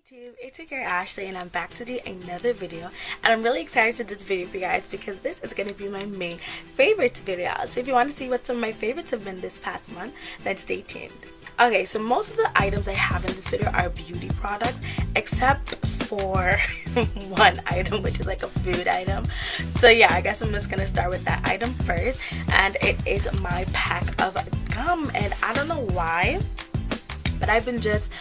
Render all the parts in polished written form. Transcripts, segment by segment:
YouTube, it's your girl Ashley and I'm back to do another video, and I'm really excited to do this video for you guys because this is going to be my main favorites video. So if you want to see what some of my favorites have been this past month, then stay tuned. Okay, so most of the items I have in this video are beauty products except for one item, which is like a food item. So yeah, I guess I'm just going to start with that item first, and it is my pack of gum. And I don't know why, but I've been just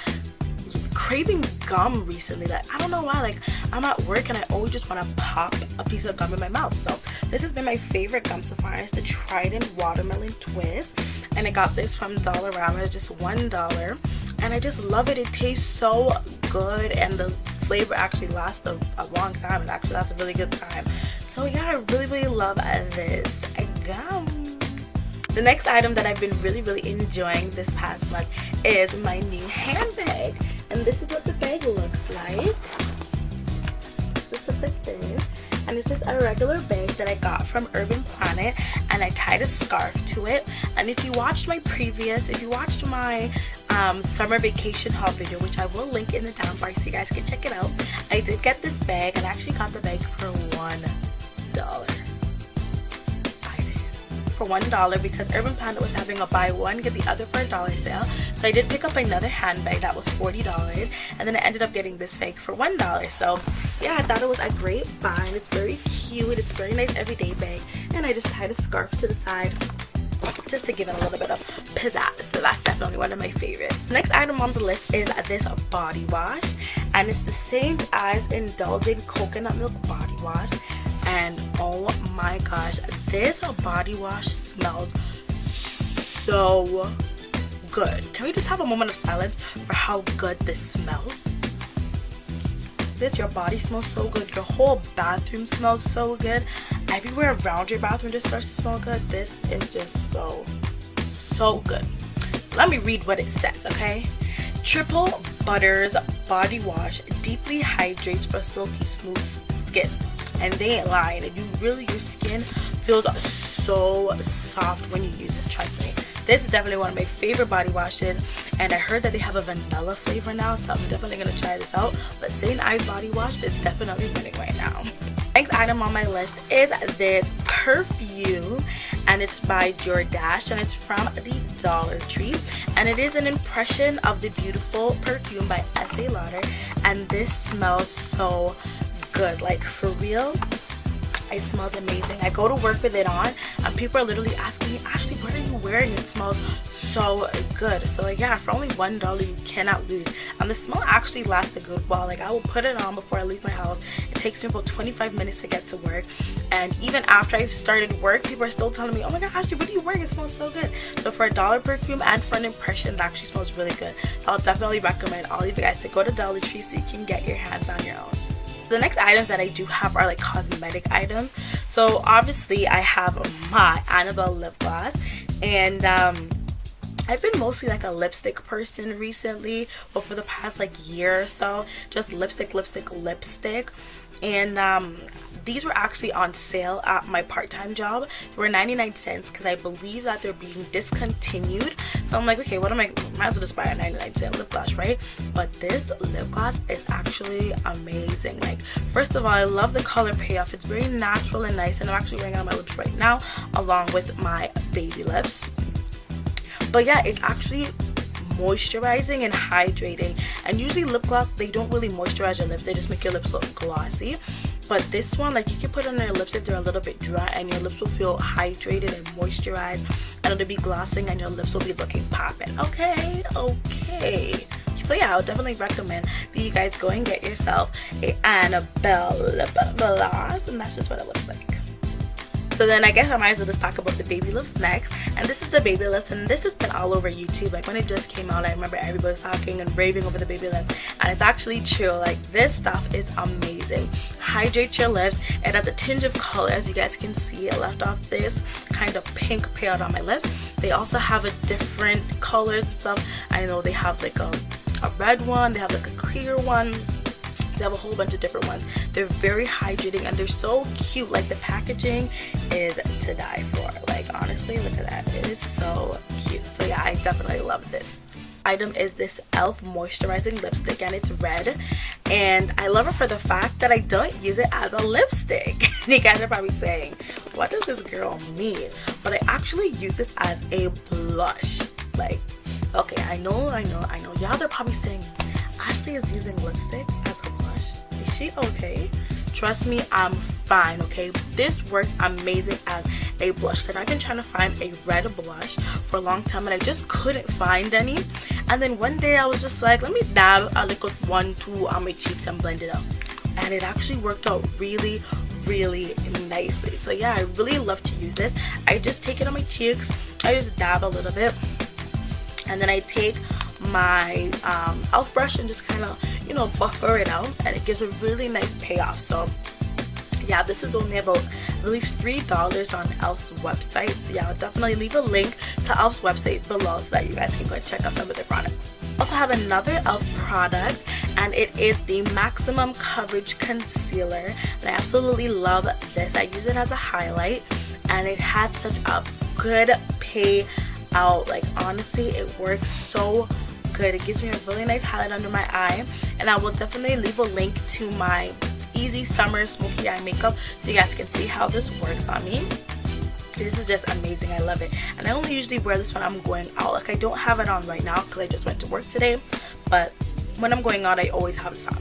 craving gum recently. Like, I don't know why. Like, I'm at work and I always just want to pop a piece of gum in my mouth. So this has been my favorite gum so far. It's the Trident Watermelon Twist, and I got this from Dollarama. It's just $1, and I just love it. It tastes so good, and the flavor actually lasts a long time. It actually lasts a really good time. So yeah, I really love this gum. The next item that I've been really enjoying this past month is my new handbag. And this is what the bag looks like. This looks like this. And it's just a regular bag that I got from Urban Planet, and I tied a scarf to it. And if you watched my summer vacation haul video, which I will link in the down bar so you guys can check it out, I did get this bag, and I actually got the bag for $1. For $1 because Urban Planet was having a buy one get the other for $1 sale. So I did pick up another handbag that was $40, and then I ended up getting this bag for $1. So yeah, I thought it was a great buy. It's very cute, it's a very nice everyday bag, and I just tied a scarf to the side just to give it a little bit of pizzazz. So that's definitely one of my favorites. The next item on the list is this body wash, and it's the same as Indulgent Coconut Milk Body Wash. And oh my gosh, this body wash smells so good. Can we just have a moment of silence for how good this smells? Your body smells so good, your whole bathroom smells so good, everywhere around your bathroom just starts to smell good. This is just so good. Let me read what it says, okay? Triple Butters Body Wash deeply hydrates for silky smooth skin. And they ain't lying. Your skin feels so soft when you use it, trust me. This is definitely one of my favorite body washes, and I heard that they have a vanilla flavor now, so I'm definitely going to try this out. But St. Ives body wash is definitely winning right now. Next item on my list is this perfume, and it's by Jordache, and it's from the Dollar Tree, and it is an impression of the beautiful perfume by Estee Lauder, and this smells so good. Like, for real, it smells amazing. I go to work with it on, and people are literally asking me, Ashley, what are you wearing? It smells so good. So like, yeah, for only $1 you cannot lose. And the smell actually lasts a good while. Like, I will put it on before I leave my house. It takes me about 25 minutes to get to work, and even after I've started work, people are still telling me, oh my god, Ashley, what are you wearing? It smells so good. So for $1 perfume and for an impression, it actually smells really good. So I'll definitely recommend all of you guys to go to Dollar Tree so you can get your hands on your own. The next items that I do have are like cosmetic items. So obviously I have my Annabelle lip gloss, and I've been mostly like a lipstick person recently, but for the past like year or so, just lipstick. And these were actually on sale at my part-time job. They were 99 cents because I believe that they're being discontinued. So I'm like, okay, what am I, might as well just buy a 99-cent lip gloss, right? But this lip gloss is actually amazing. Like, first of all, I love the color payoff. It's very natural and nice, and I'm actually wearing it on my lips right now along with my baby lips. But yeah, it's actually moisturizing and hydrating. And usually lip gloss, they don't really moisturize your lips, they just make your lips look glossy. But this one, like, you can put it on your lips if they're a little bit dry, and your lips will feel hydrated and moisturized, and it'll be glossing, and your lips will be looking popping. Okay. So yeah, I would definitely recommend that you guys go and get yourself a Annabelle lip gloss, and that's just what it looks like. So then I guess I might as well just talk about the baby lips next. And this is the baby lips, and this has been all over YouTube. Like, when it just came out, I remember everybody was talking and raving over the baby lips, and it's actually true. Like, this stuff is amazing. Hydrate your lips. It has a tinge of color, as you guys can see. It left off this kind of pink payout on my lips. They also have a different colors and stuff. I know they have like a red one, they have like a clear one. They have a whole bunch of different ones. They're very hydrating, and they're so cute. Like, the packaging is to die for. Like, honestly, look at that. It is so cute. So yeah, I definitely love this. item is this e.l.f. moisturizing lipstick, and it's red. And I love it for the fact that I don't use it as a lipstick. You guys are probably saying, what does this girl mean? But I actually use this as a blush. Like, okay, I know. Y'all are probably saying, Ashley is using lipstick as a blush. Is she okay? Trust me, I'm fine, okay? This worked amazing as a blush because I've been trying to find a red blush for a long time and I just couldn't find any. And then one day I was just like, let me dab a little 1-2 on my cheeks and blend it out. And it actually worked out really nicely. So yeah, I really love to use this. I just take it on my cheeks. I just dab a little bit. And then I take my e.l.f. brush and just kind of, you know, buffer it out, and it gives a really nice payoff. So yeah, this was only about, I believe, $3 on e.l.f.'s website. So yeah, I'll definitely leave a link to e.l.f.'s website below so that you guys can go and check out some of their products. I also have another e.l.f. product, and it is the Maximum Coverage Concealer, and I absolutely love this. I use it as a highlight, and it has such a good payout. Like, honestly, it works so good. It gives me a really nice highlight under my eye, and I will definitely leave a link to my Easy Summer Smoky Eye Makeup so you guys can see how this works on me. This is just amazing. I love it, and I only usually wear this when I'm going out. Like, I don't have it on right now because I just went to work today, but when I'm going out I always have this on.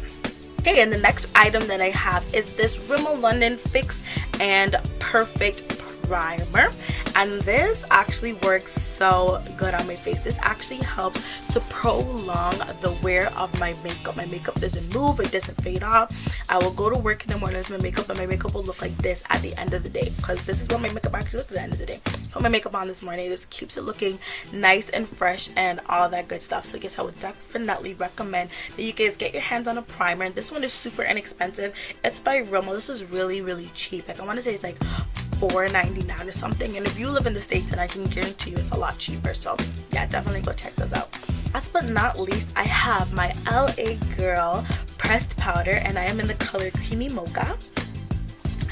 Okay, and the next item that I have is this Rimmel London Fix and Perfect Primer, and this actually works so good on my face. This actually helps to prolong the wear of my makeup. My makeup doesn't move, it doesn't fade off. I will go to work in the morning with my makeup, and my makeup will look like this at the end of the day, because this is what my makeup actually looks at the end of the day. Put my makeup on this morning, it just keeps it looking nice and fresh and all that good stuff. So yes, I would definitely recommend that you guys get your hands on a primer. And this one is super inexpensive. It's by Rimmel. This is really cheap. Like, I want to say it's like $4.99 or something, and if you live in the States, then I can guarantee you it's a lot cheaper. So yeah, definitely go check those out. Last but not least, I have my LA Girl pressed powder, and I am in the color Creamy Mocha,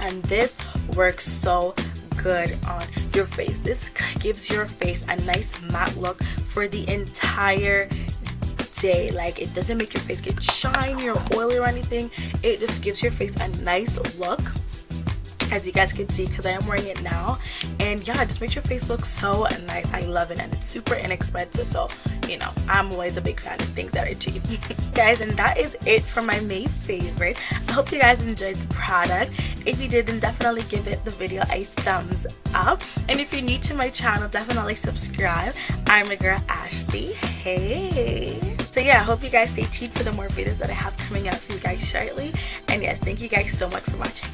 and this works so good on your face. This gives your face a nice matte look for the entire day. Like, it doesn't make your face get shiny or oily or anything. It just gives your face a nice look, as you guys can see, because I am wearing it now. And yeah, it just makes your face look so nice. I love it, and it's super inexpensive, so you know, I'm always a big fan of things that are cheap. Guys, and that is it for my May favorites. I hope you guys enjoyed the product. If you did, then definitely give the video a thumbs up, and if you're new to my channel, definitely subscribe. I'm your girl Ashley. Hey, so yeah, I hope you guys stay tuned for the more videos that I have coming out for you guys shortly. And yes, thank you guys so much for watching.